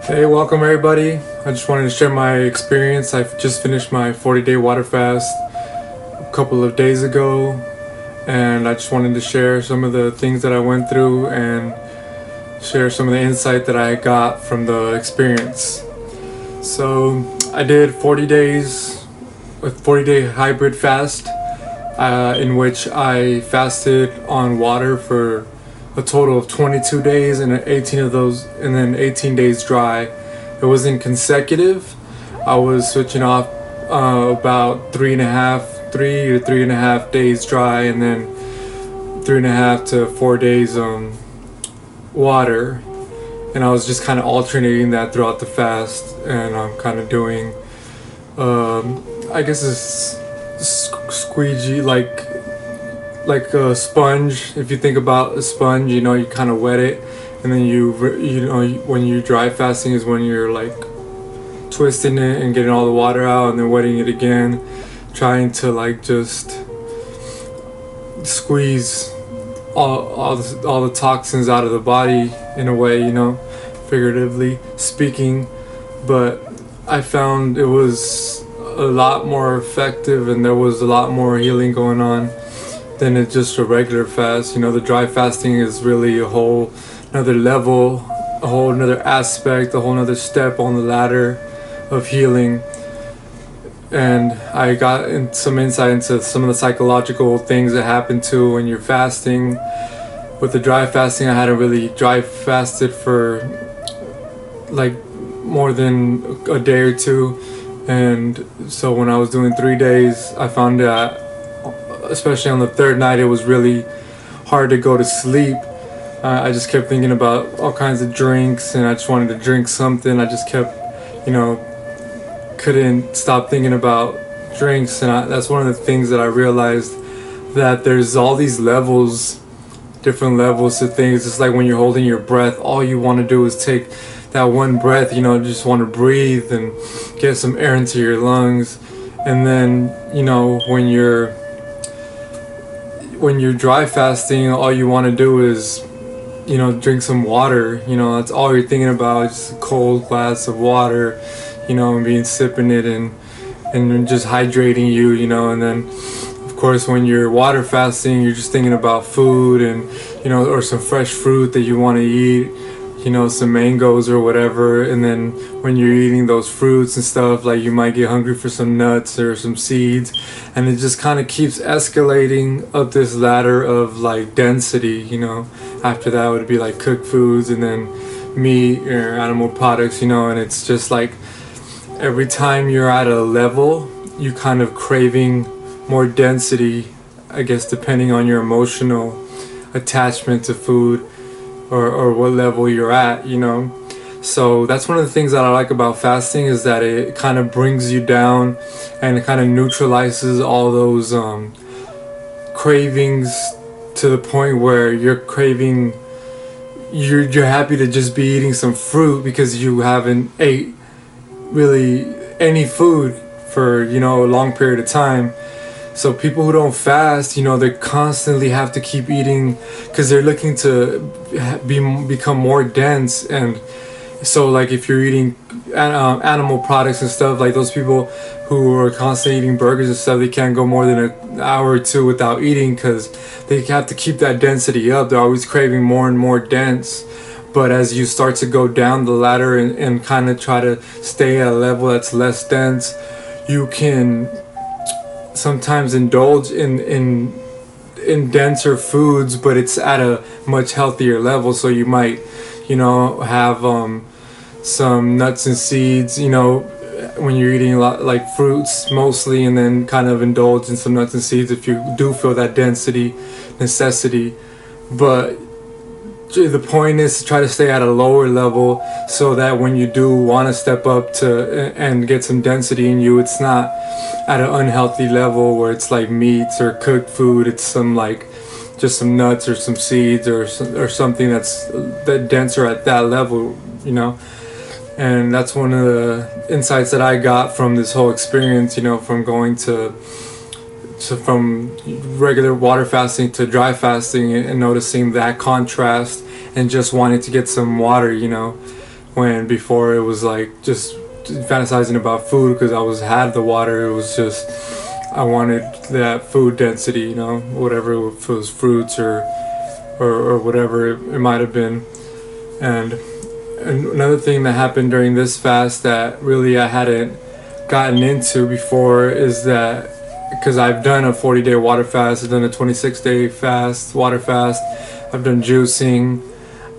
Hey, welcome everybody. I just wanted to share my experience. I've just finished my 40-day water fast a couple of days ago, and I just wanted to share some of the things that I went through and share some of the insight that I got from the experience. So, I did 40 days, a 40-day hybrid fast, in which I fasted on water for a total of 22 days, and 18 of those, and then 18 days dry. It wasn't consecutive. I was switching off about 3 to 3.5 days dry, and then 3.5 to 4 days water. And I was just kind of alternating that throughout the fast, and I'm kind of doing, I guess it's squeegee, like a sponge. If you think about a sponge, you kind of wet it, and then when you dry fasting is when you're like twisting it and getting all the water out, and then wetting it again, trying to like just squeeze all the toxins out of the body in a way, figuratively speaking. But I found it was a lot more effective, and there was a lot more healing going on than it's just a regular fast. The dry fasting is really a whole another level, a whole another aspect, a whole another step on the ladder of healing. And I got some insight into some of the psychological things that happen too when you're fasting. With the dry fasting, I hadn't really dry fasted for like more than a day or two, and so when I was doing 3 days, I found that especially on the third night, it was really hard to go to sleep. I just kept thinking about all kinds of drinks, and I just wanted to drink something. I just kept, couldn't stop thinking about drinks. And that's one of the things that I realized, that there's all these levels, different levels to things. It's like when you're holding your breath, all you want to do is take that one breath, just want to breathe and get some air into your lungs. And then, when you're dry fasting, all you want to do is, drink some water. That's all you're thinking about, just a cold glass of water, and sipping it and just hydrating you, and then of course when you're water fasting, you're just thinking about food and, or some fresh fruit that you want to eat, some mangoes or whatever. And then when you're eating those fruits and stuff, like, you might get hungry for some nuts or some seeds, and it just kind of keeps escalating up this ladder of like density. After that would be like cooked foods, and then meat or animal products, and it's just like every time you're at a level, you kind of craving more density, I guess, depending on your emotional attachment to food, or what level you're at. So that's one of the things that I like about fasting, is that it kind of brings you down, and it kind of neutralizes all those cravings, to the point where you're happy to just be eating some fruit, because you haven't ate really any food for a long period of time. So people who don't fast, they constantly have to keep eating, because they're looking to become more dense. And so, like, if you're eating animal products and stuff, like those people who are constantly eating burgers and stuff, they can't go more than an hour or two without eating, because they have to keep that density up. They're always craving more and more dense. But as you start to go down the ladder and kind of try to stay at a level that's less dense, you can sometimes indulge in denser foods, but it's at a much healthier level. So you might, have some nuts and seeds, when you're eating a lot, like fruits mostly, and then kind of indulge in some nuts and seeds if you do feel that density necessity. But the point is to try to stay at a lower level, so that when you do want to step up to and get some density in you, it's not at an unhealthy level where it's like meats or cooked food. It's some, like, just some nuts or some seeds or something that's that denser at that level. And that's one of the insights that I got from this whole experience, from going from regular water fasting to dry fasting, and noticing that contrast, and just wanting to get some water, when before it was like just fantasizing about food because I was had the water. It was just I wanted that food density, you know, whatever, if it was fruits or whatever it might have been. And another thing that happened during this fast that really I hadn't gotten into before is that because I've done a 40-day water fast, I've done a 26-day fast, water fast, I've done juicing,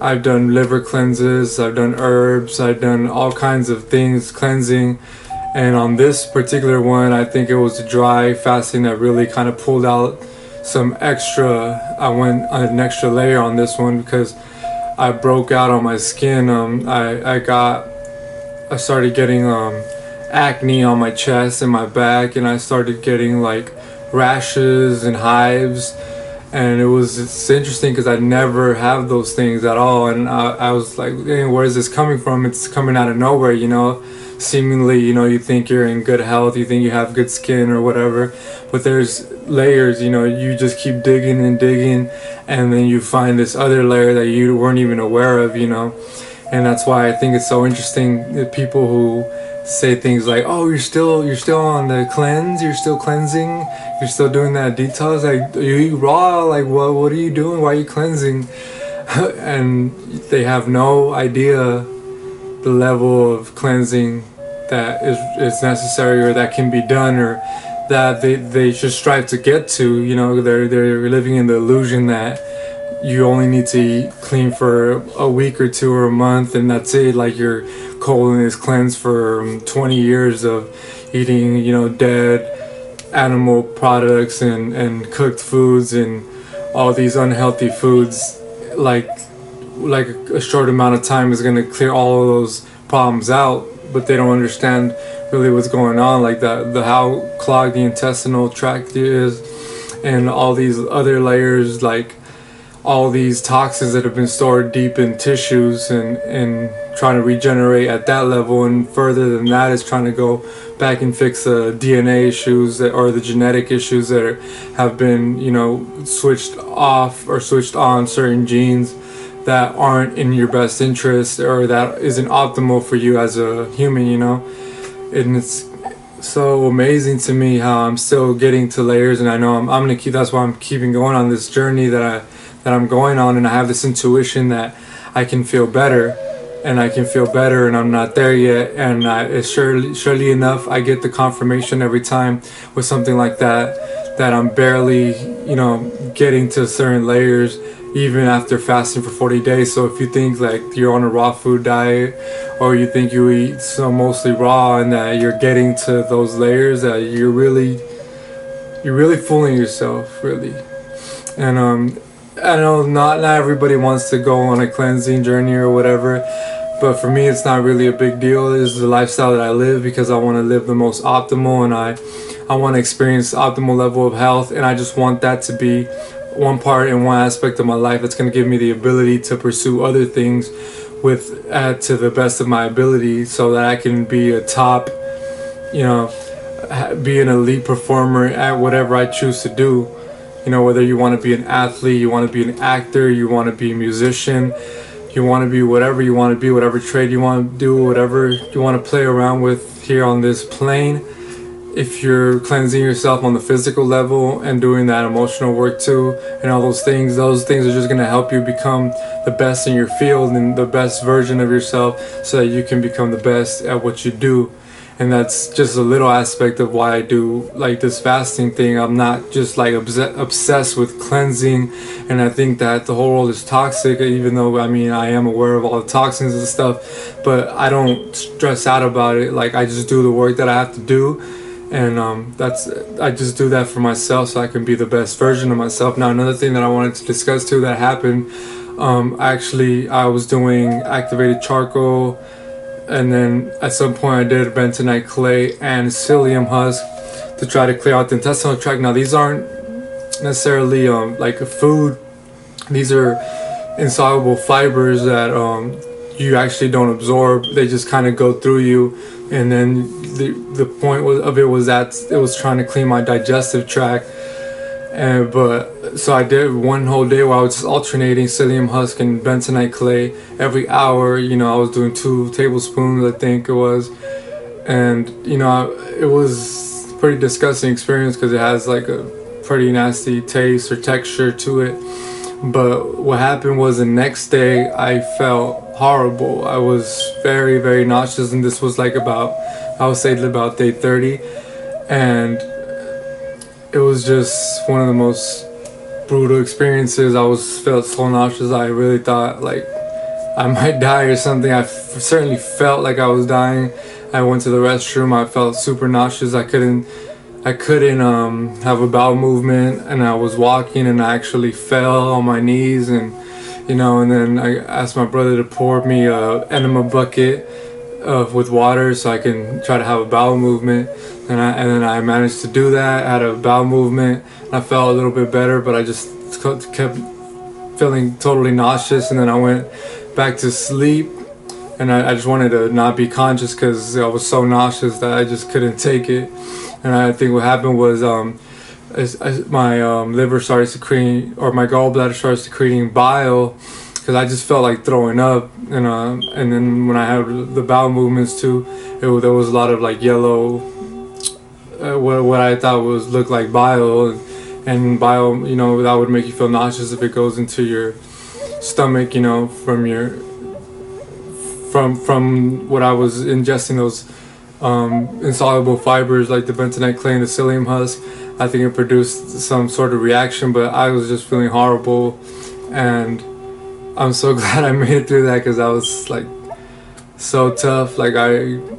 I've done liver cleanses, I've done herbs, I've done all kinds of things, cleansing. And on this particular one, I think it was the dry fasting that really kind of pulled out some extra. I went on an extra layer on this one because I broke out on my skin. I started getting acne on my chest and my back, and I started getting like rashes and hives. And it's interesting because I never have those things at all. And I was like, hey, where is this coming from? It's coming out of nowhere, you know. Seemingly, you know, you think you're in good health, you think you have good skin or whatever, but there's layers, you know, you just keep digging and digging, and then you find this other layer that you weren't even aware of, you know. And that's why I think it's so interesting that people who say things like, oh, you're still on the cleanse, you're still cleansing, you're still doing that detox, like, you eat raw, like, what are you doing, why are you cleansing? And they have no idea the level of cleansing that is necessary or that can be done or that they should strive to get to. You know, they're living in the illusion that you only need to eat clean for a week or two or a month and that's it, like your colon is cleansed for 20 years of eating, you know, dead animal products and cooked foods and all these unhealthy foods. Like a short amount of time is going to clear all of those problems out, but they don't understand really what's going on, like the how clogged the intestinal tract is and all these other layers, like all these toxins that have been stored deep in tissues and trying to regenerate at that level, and further than that is trying to go back and fix the DNA issues or the genetic issues that have been, you know, switched off or switched on certain genes that aren't in your best interest or that isn't optimal for you as a human, you know. And it's so amazing to me how I'm still getting to layers, and I know I'm gonna keep. That's why I'm keeping going on this journey that I'm going on, and I have this intuition that I can feel better, and I'm not there yet. And it's surely enough, I get the confirmation every time with something like that I'm barely, you know, getting to certain layers even after fasting for 40 days. So if you think like you're on a raw food diet, or you think you eat so mostly raw and that you're getting to those layers, that you're really fooling yourself, really. And I know not everybody wants to go on a cleansing journey or whatever, but for me it's not really a big deal. This is the lifestyle that I live because I want to live the most optimal, and I want to experience optimal level of health, and I just want that to be one part and one aspect of my life that's going to give me the ability to pursue other things to the best of my ability, so that I can be a top, you know, be an elite performer at whatever I choose to do. You know, whether you want to be an athlete, you want to be an actor, you want to be a musician, you want to be whatever you want to be, whatever trade you want to do, whatever you want to play around with here on this plane. If you're cleansing yourself on the physical level and doing that emotional work too, and all those things are just going to help you become the best in your field and the best version of yourself, so that you can become the best at what you do. And that's just a little aspect of why I do like this fasting thing. I'm not just like obsessed with cleansing, and I think that the whole world is toxic, even though I mean I am aware of all the toxins and stuff, but I don't stress out about it. Like, I just do the work that I have to do, and I just do that for myself so I can be the best version of myself. Now, another thing that I wanted to discuss too that happened, I was doing activated charcoal, and then at some point I did bentonite clay and psyllium husk to try to clear out the intestinal tract. Now, these aren't necessarily like a food. These are insoluble fibers that you actually don't absorb. They just kind of go through you. And then the point of it was that it was trying to clean my digestive tract. But so I did one whole day where I was just alternating psyllium husk and bentonite clay every hour. I was doing 2 tablespoons, I think it was, and it was a pretty disgusting experience because it has like a pretty nasty taste or texture to it. But what happened was the next day I felt horrible. I was very, very nauseous, and this was like I would say about day 30, and it was just one of the most brutal experiences. I felt so nauseous. I really thought like I might die or something. I certainly felt like I was dying. I went to the restroom. I felt super nauseous. I couldn't have a bowel movement, and I was walking and I actually fell on my knees, and and then I asked my brother to pour me a enema bucket with water so I can try to have a bowel movement, and then I managed to do that. I had a bowel movement. I felt a little bit better, but I just kept feeling totally nauseous, and then I went back to sleep, and I just wanted to not be conscious because I was so nauseous that I just couldn't take it. And I think what happened was my liver started secreting, or my gallbladder started secreting bile, because I just felt like throwing up. And then when I had the bowel movements too, there was a lot of like yellow, what I thought looked like bile, and bile, that would make you feel nauseous if it goes into your stomach, from what I was ingesting, those insoluble fibers like the bentonite clay and the psyllium husk. I think it produced some sort of reaction, but I was just feeling horrible, and I'm so glad I made it through that, because I was like so tough. Like I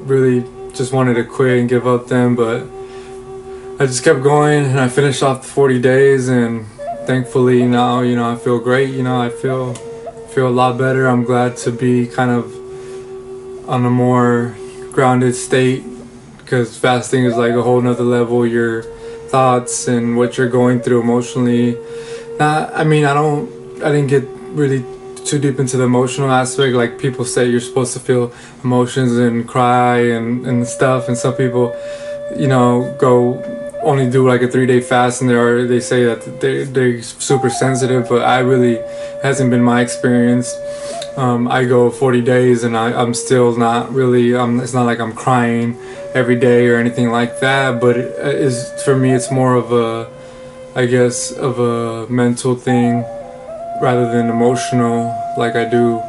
really just wanted to quit and give up then, but I just kept going, and I finished off the 40 days, and thankfully now I feel great. I feel a lot better. I'm glad to be kind of on a more grounded state, because fasting is like a whole nother level. Your thoughts and what you're going through emotionally. I didn't get really too deep into the emotional aspect. Like people say you're supposed to feel emotions and cry and stuff, and some people go only do like a 3-day fast, and they say that they're super sensitive, but hasn't been my experience. I go 40 days and I'm still not really, it's not like I'm crying every day or anything like that, but for me it's more of a mental thing rather than emotional. Like I do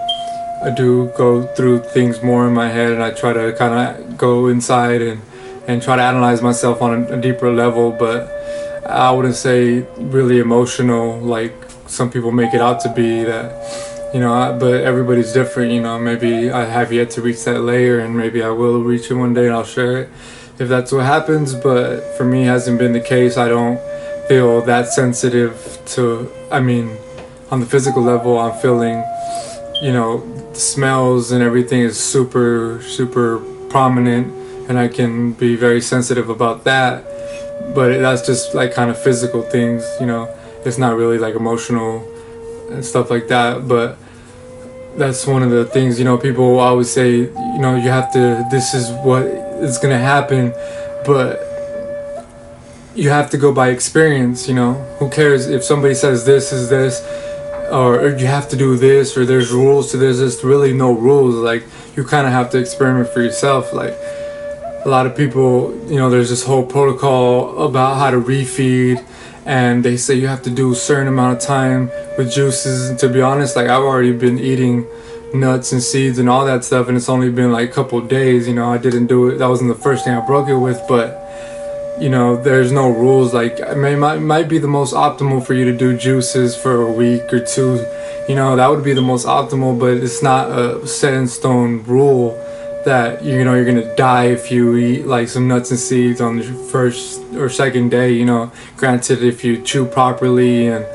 go through things more in my head, and I try to kind of go inside and try to analyze myself on a deeper level, but I wouldn't say really emotional like some people make it out to be. That but everybody's different. Maybe I have yet to reach that layer, and maybe I will reach it one day, and I'll share it if that's what happens. But for me, it hasn't been the case. I don't feel that sensitive to, on the physical level, I'm feeling, the smells and everything is super, super prominent, and I can be very sensitive about that. But that's just like kind of physical things, it's not really like emotional and stuff like that. But that's one of the things, people always say, you have to, this is what is going to happen, but you have to go by experience. Who cares if somebody says this is this, or you have to do this, or there's rules to this. There's really no rules. Like you kind of have to experiment for yourself. Like a lot of people, there's this whole protocol about how to refeed, and they say you have to do a certain amount of time with juices. And to be honest, like I've already been eating nuts and seeds and all that stuff, and it's only been like a couple of days. I didn't do it. That wasn't the first thing I broke it with, but there's no rules. Like it might be the most optimal for you to do juices for a week or two. That would be the most optimal, but it's not a set in stone rule that you're gonna die if you eat like some nuts and seeds on the first or second day. Granted, if you chew properly and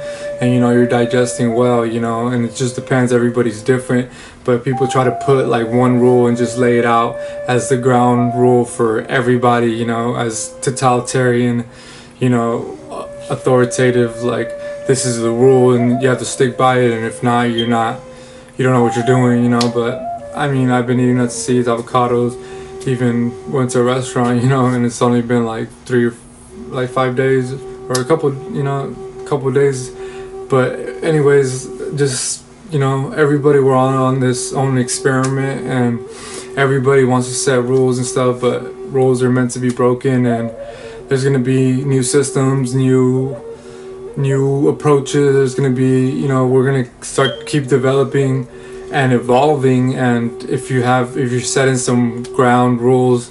you're digesting well, and it just depends. Everybody's different, but people try to put like one rule and just lay it out as the ground rule for everybody, as totalitarian, authoritative, like this is the rule and you have to stick by it, and if not, you don't know what you're doing. But I've been eating nuts, seeds, avocados, even went to a restaurant, and it's only been like 5 days or a couple, couple days. But anyways, just, everybody, we're all on this own experiment, and everybody wants to set rules and stuff, but rules are meant to be broken, and there's going to be new systems, new approaches. There's going to be, we're going to keep developing and evolving. And if you're setting some ground rules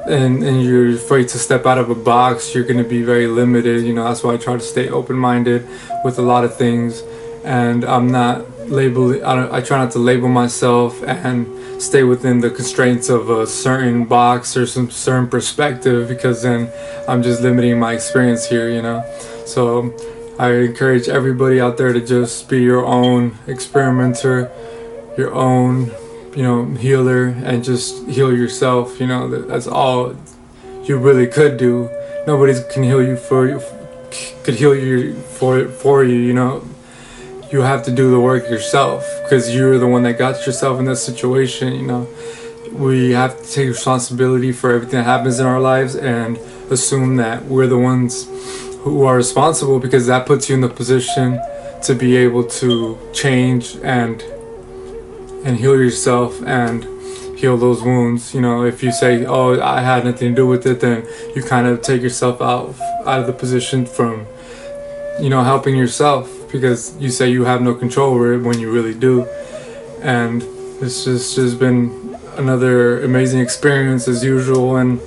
and you're afraid to step out of a box, you're going to be very limited. That's why I try to stay open-minded with a lot of things, and I'm not I try not to label myself and stay within the constraints of a certain box or some certain perspective, because then I'm just limiting my experience here. So I encourage everybody out there to just be your own experimenter, your own, healer, and just heal yourself. That's all you really could do. Nobody can heal you for you. You have to do the work yourself, because you're the one that got yourself in that situation. We have to take responsibility for everything that happens in our lives and assume that we're the ones who are responsible, because that puts you in the position to be able to change and heal yourself and heal those wounds. If you say, oh, I had nothing to do with it, then you kind of take yourself out of the position from helping yourself, because you say you have no control over it when you really do. And it's just been another amazing experience as usual. And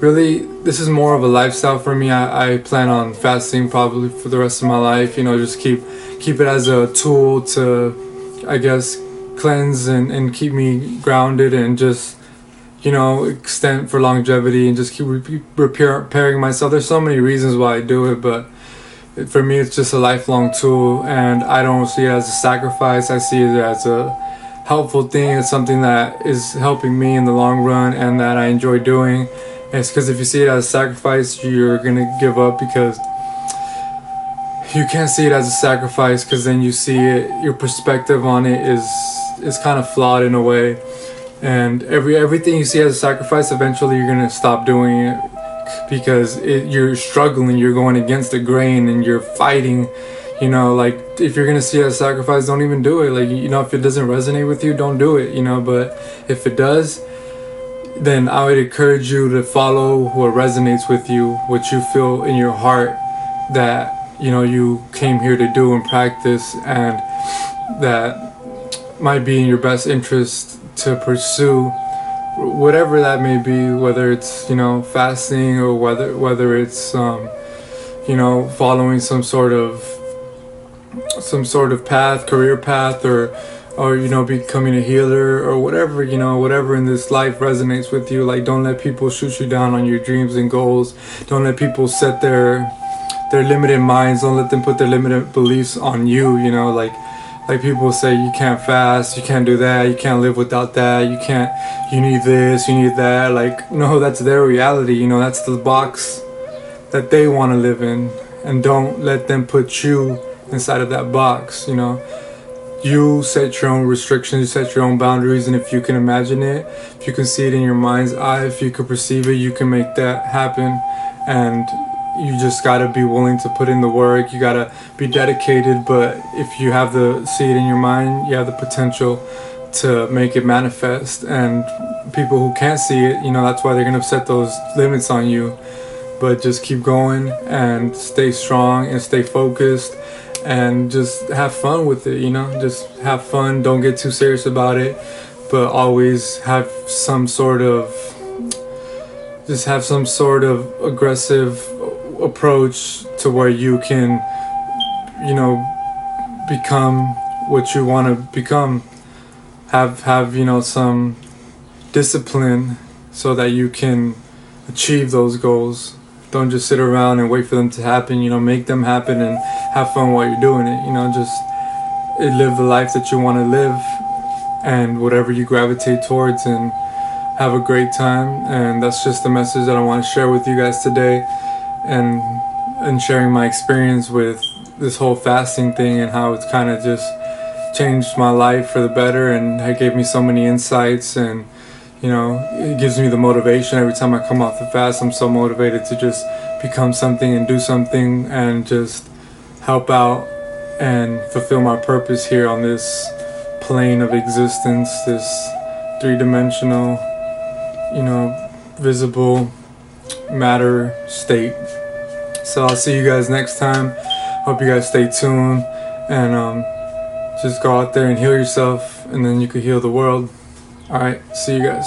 really, this is more of a lifestyle for me. I plan on fasting probably for the rest of my life. Just keep it as a tool to, I guess, cleanse and keep me grounded, and just extend for longevity, and just keep repairing myself. There's so many reasons why I do it, but for me it's just a lifelong tool, and I don't see it as a sacrifice. I see it as a helpful thing. It's something that is helping me in the long run and that I enjoy doing. And it's because if you see it as a sacrifice, you're gonna give up, because you can't see it as a sacrifice, because then you see it, your perspective on it is kind of flawed in a way. And everything you see as a sacrifice, eventually you're gonna stop doing it, because you're struggling, you're going against the grain, and you're fighting. Like, if you're gonna see it as a sacrifice, don't even do it. Like, if it doesn't resonate with you, don't do it. But if it does, then I would encourage you to follow what resonates with you, what you feel in your heart that you came here to do and practice, and that might be in your best interest to pursue, whatever that may be, whether it's fasting, or whether it's following some sort of path, career path, or becoming a healer, or whatever whatever in this life resonates with you. Like, don't let people shoot you down on your dreams and goals. Don't let people set their limited minds. Don't let them put their limited beliefs on you. Like people say, you can't fast, you can't do that, you can't live without that, you need this, you need that. Like, no, that's their reality. That's the box that they want to live in, and don't let them put you inside of that box. You set your own restrictions, you set your own boundaries, and if you can imagine it, if you can see it in your mind's eye, if you can perceive it, you can make that happen. And you just gotta be willing to put in the work. You gotta be dedicated, but if you have see it in your mind, you have the potential to make it manifest. And people who can't see it, that's why they're gonna set those limits on you. But just keep going and stay strong and stay focused, and just have fun with it. Just have fun. Don't get too serious about it, but always have some sort of aggressive approach to where you can become what you want to become. Have some discipline so that you can achieve those goals. Don't just sit around and wait for them to happen. Make them happen and have fun while you're doing it. Just live the life that you want to live, and whatever you gravitate towards, and have a great time. And that's just the message that I want to share with you guys today, and sharing my experience with this whole fasting thing, and how it's kind of just changed my life for the better, and it gave me so many insights. And it gives me the motivation every time I come off the fast. I'm so motivated to just become something and do something and just help out and fulfill my purpose here on this plane of existence, this three-dimensional, visible matter state. So I'll see you guys next time. Hope you guys stay tuned and just go out there and heal yourself, and then you could heal the world. Alright, see you guys.